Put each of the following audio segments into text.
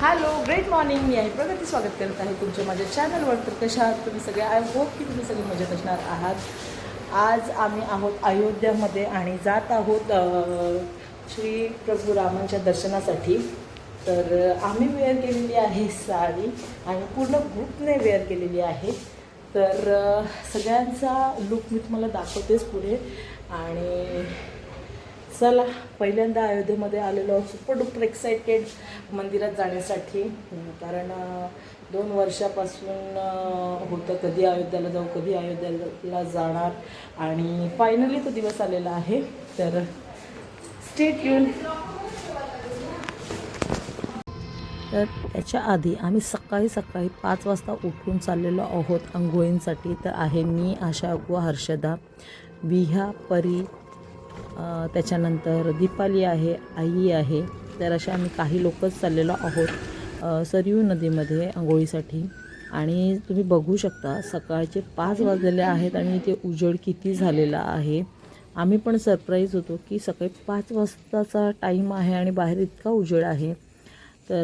Hello, great morning. मी आहे प्रगती, स्वागत करत आहे तुमच्या माझ्या चॅनलवर. तर कशा आहात तुम्ही सगळे? आय होप की तुम्ही सगळे मजेत असणार आहात. आज आम्ही आहोत अयोध्यामध्ये आणि जात आहोत श्री प्रभू रामांच्या दर्शनासाठी. तर आम्ही वेअर केलेली आहे साडी आणि पूर्ण ग्रुपने वेअर केलेली आहे. तर सगळ्यांचा लुक मी तुम्हाला दाखवतेच पुढे. आणि चला, पहिल्यांदा अयोध्येमध्ये आलेलो, सुपर डुपर एक्सायटेड मंदिरात जाण्यासाठी. कारण 2 वर्षापासून होतं कधी अयोध्याला जाऊ, कधी अयोध्याला जाणार, आणि फायनली तो दिवस आलेला आहे. तर स्टे ट्यून. तर त्याच्या आधी आम्ही सकाळी 5 वाजता उठून चाललेलो आहोत अंघोळींसाठी. तर आहे मी, आशा, अगवा, हर्षदा, विहा, परी, त्याच्यानंतर दीपाली आहे, आई आहे. तर अशा आम्ही काही लोकच चाललेलो आहोत सरयू नदीमध्ये आंघोळीसाठी. आणि तुम्ही बघू शकता सकाळचे 5 वाजलेले आहेत आणि इथे उजेड किती झालेला आहे. आम्ही पण सरप्राईज होतो की सकाळी 5 वाजताचा टाईम आहे आणि बाहेर इतका उजेड आहे. तर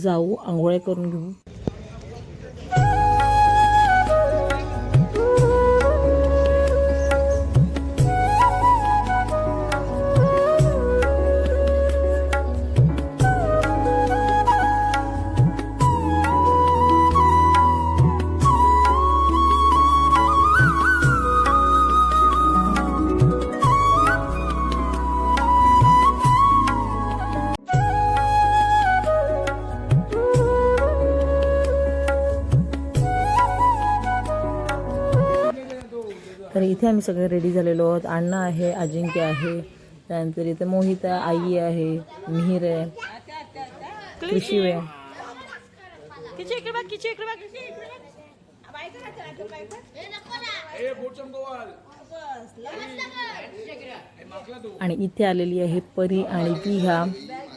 जाऊ, आंघोळ्या करून घेऊ. तर इथे आम्ही सगळे रेडी झालेलो आहोत. अण्णा आहे, अजिंक्य आहे, त्यानंतर इथे मोहिता, आई आहे, मिहीर आहे, कृषी आहे. आणि इथे आलेली आहे परी आणि विहा.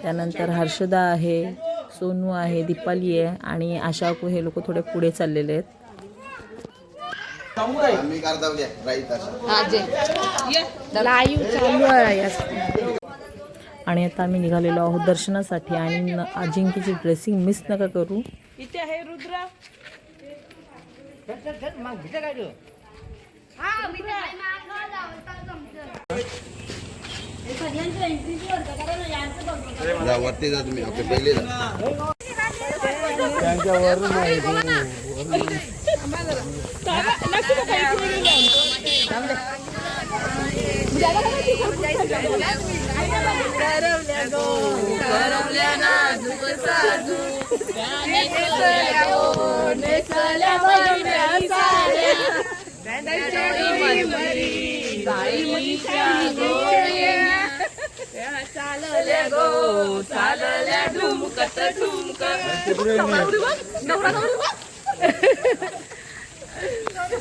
त्यानंतर हर्षदा आहे, सोनू आहे, दीपाली आहे आणि आशा को. हे लोक थोडे पुढे चाललेले आहेत. आणि आता आम्ही निघालेलो आहोत दर्शनासाठी. आणि अजिंक्यची ड्रेसिंग मिस नका करू. इथे आहे रुद्र. वरती जा तुम्ही. ओके, पहिले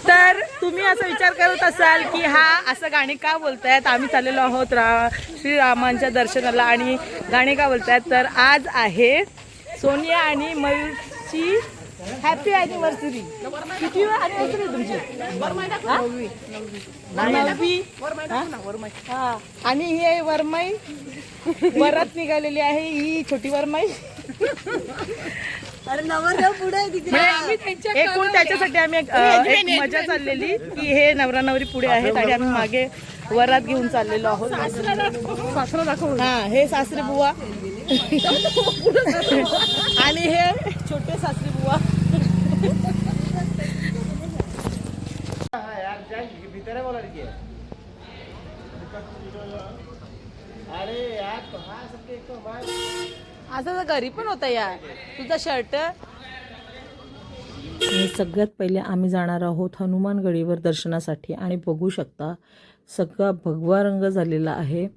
तर तुम्ही असा विचार करत असाल की हा असं गाणे का बोलतायत. आम्ही चाललेलो आहोत श्रीरामांच्या दर्शनाला आणि गाणे का बोलतायत. तर आज आहे सोनिया आणि मयूरची हॅपी ॲनिव्हर्सरी. किती ॲनिव्हर्सरी तुमची? 9वी. हा, आणि ही वरमाई वरात निघालेली आहे. ही छोटी वरमाई. एकूण त्याच्यासाठी आम्ही एक मजा चाललेली की हे नवरा नवरी पुढे आहेत आणि आम्ही मागे वरात घेऊन चाललेलो आहोत. सासरा दाखव. हा, हे सासरी बुवा आणि हे छोटे सासरी बुवा. असं घरी पण होतं यार तुझा शर्ट. सगळ्यात पहिले आम्ही जाणार आहोत हनुमानगडीवर दर्शनासाठी. आणि बघू शकता सगळा भगवा रंग झालेला आहे.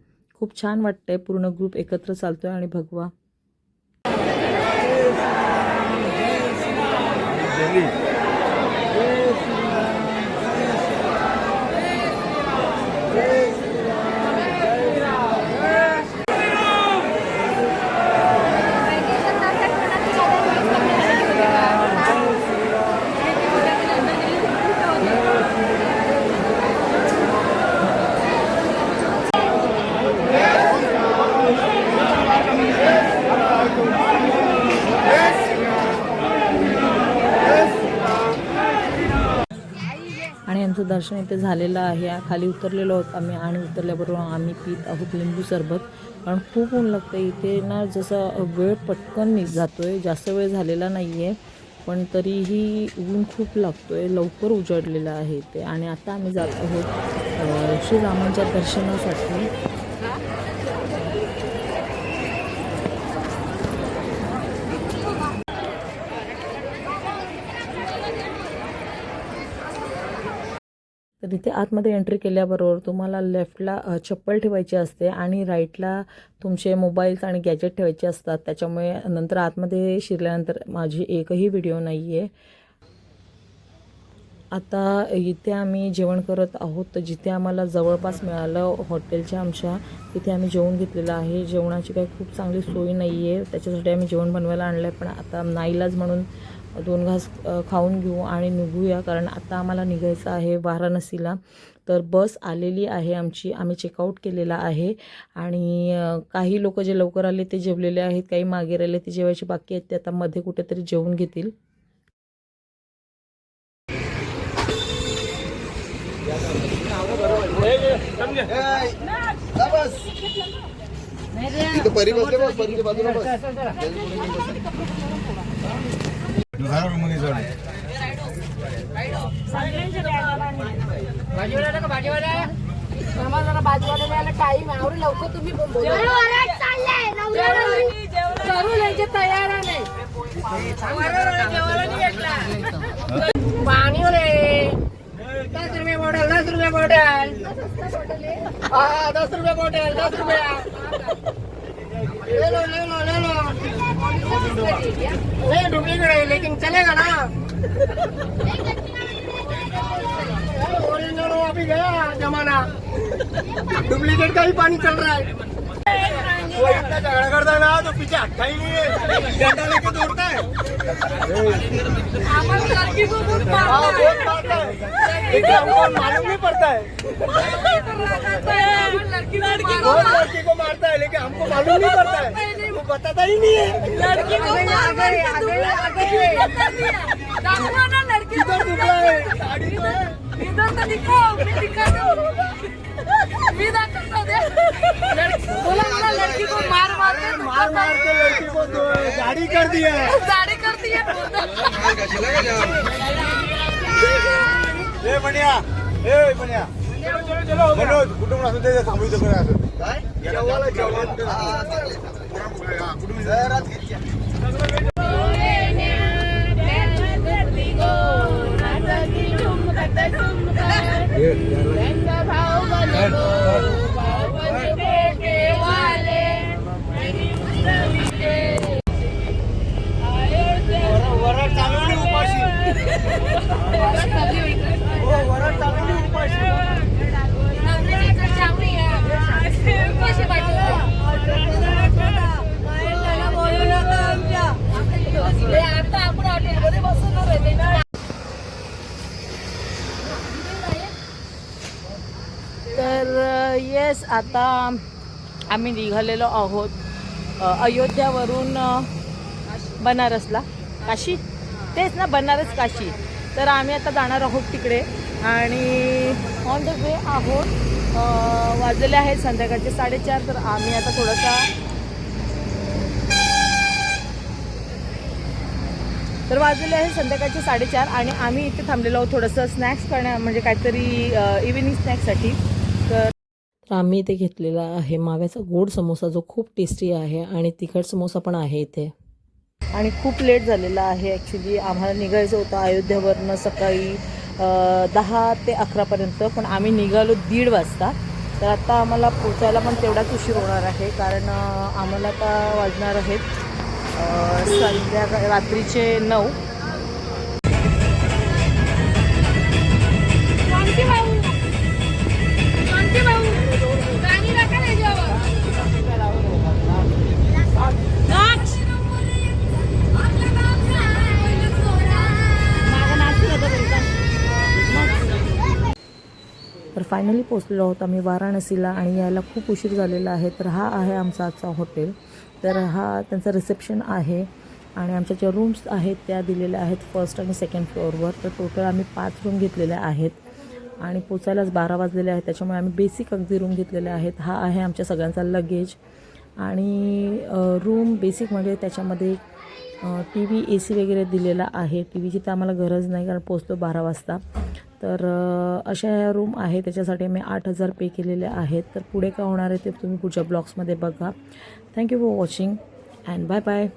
खूप छान वाटतंय. पूर्ण ग्रुप एकत्र चालतोय आणि भगवा. दर्शन इथे झालेलं आहे. खाली उतरलेलो आहोत आम्ही आणि उतरल्याबरोबर आम्ही पीत आहोत लिंबू सरबत. कारण खूप ऊन लागतं इथे ना, जसं वेळ पटकन जातो आहे, जास्त वेळ झालेला नाही आहे पण तरीही ऊन खूप लागतो आहे, लवकर उजाडलेलं आहे इथे. आणि आता आम्ही जात आहोत श्रीरामांच्या दर्शनासाठी. तर इथे आतमध्ये एंट्री केल्याबरोबर तुम्हाला लेफ्टला चप्पल ठेवायची असते आणि राईटला तुमचे मोबाईल्स आणि गॅजेट ठेवायचे असतात. त्याच्यामुळे नंतर आतमध्ये शिरल्यानंतर माझी एकही व्हिडिओ नाही आहे. आता इथे आम्ही जेवण करत आहोत. तर जिथे आम्हाला जवळपास मिळालं हॉटेलच्या आमच्या, तिथे आम्ही जेवण घेतलेलं आहे. जेवणाची काही खूप चांगली सोय नाही आहे, त्याच्यासाठी आम्ही जेवण बनवायला आणलं आहे. पण आता नाईलाज म्हणून 2 घास खाऊन घेऊ आणि निघूया, कारण आता आम्हाला निघायचं आहे वाराणसीला. तर बस आलेली आहे आमची, आम्ही चेकआउट केलेला आहे. आणि काही लोक जे लवकर आले ते जेवलेले आहेत, काही मागे राहिले ते जेवायचे बाकी आहेत, ते आता मध्ये कुठेतरी जेवून घेतील. इथं परी बसले बस, परीच्या बाजूला बस. टाइम आवडी लवकर तुम्ही तयार नाही पाणी रे 10 रुपये बॉटल 10 रुपये बॉटल 10 रुपये बॉटल 10 रुपया ले लो ले लो ले लो नहीं डुप्लीकेट है लेकिन चलेगा ना ओरिजिनल अभी गया जमाना डुप्लीकेट का ही पानी चल रहा है वो इतना झगड़ा करता है ना तो पीछे हटता ही नहीं है डंडा लेके दौड़ता है लड़की को बहुत मारता है लेकिन हमको मालूम नहीं पड़ता है लड़की को मारता है लेकिन हमको मालूम नहीं पड़ता है वो बताता ही नहीं है लड़की को लड़की तो दुबला है साड़ी तो है इधर तो दिखाओ मैं दिखा दूं मैं दाखवता दे बोला बोला लड़की को मार मार के लड़की को गाड़ी कर दिया ए बनिया चलो मनोज कुटुंब असं ते थांबू शकत असं काय जेवायला कुटुंब जराच वराड चालवली उपाशी वराड चालवली उपाशी आता आपण हॉटेलमध्ये बसवणार आहे ना. तर येस, आता आम्ही निघालेलो आहोत अयोध्यावरून बनारसला. काशी तेच ना, बनारस काशी. तर आम्ही आता जाणार आहोत तिकडे आणि ऑन द वे आहोत. वाजलेले आहेत संध्याकाळचे 4:30. तर आम्ही आता थोडासा वाजलेले आहे संध्याकाळचे 4:30 आणि आम्ही इथे थांबलेलो आहोत थोडंसं स्नॅक्स म्हणजे काहीतरी इव्हिनिंग स्नॅक्ससाठी. तर आम्ही इथे घेतलेला आहे माव्याचा गोड समोसा, जो खूप टेस्टी आहे, आणि तिखट समोसा पण आहे इथे. आणि खूप लेट झालेला आहे ॲक्च्युली. आम्हाला निघायचं होतं अयोध्यावरनं सकाळी 10 ते 11पर्यंत, पण आम्ही निघालो 1:30 वाजता. तर आता आम्हाला पोचायला पण तेवढाच उशीर होणार आहे, कारण आम्हाला आता वाजणार आहेत रात्रीचे 9. तर फायनली पोचलेलो आहोत आम्ही वाराणसीला आणि यायला खूप उशीर झालेला आहे. तर हा आहे आमचा आजचा हॉटेल. तर हा त्यांचा रिसेप्शन आहे आणि आमच्या ज्या रूम्स आहेत त्या दिलेल्या आहेत 1st आणि 2nd फ्लोअरवर. तर टोटल आम्ही 5 रूम घेतलेल्या आहेत. आणि पोचायलाच 12 वाजलेले आहेत. त्याच्यामुळे आम्ही बेसिक अगदी रूम घेतलेले आहेत. हा आहे आमच्या सगळ्यांचा लगेज. आणि रूम बेसिक म्हणजे त्याच्यामध्ये टी व्ही AC वगैरे दिलेला आहे. टी व्हीची तर आम्हाला गरज नाही कारण पोचलो 12 वाजता. तर अशा ह्या रूम आहे. त्याच्यासाठी मी 8,000 पे केलेले आहेत. तर पुढे काय होणार आहे ते तुम्ही पुढच्या ब्लॉग्समध्ये बघा. Thank you for watching and bye bye.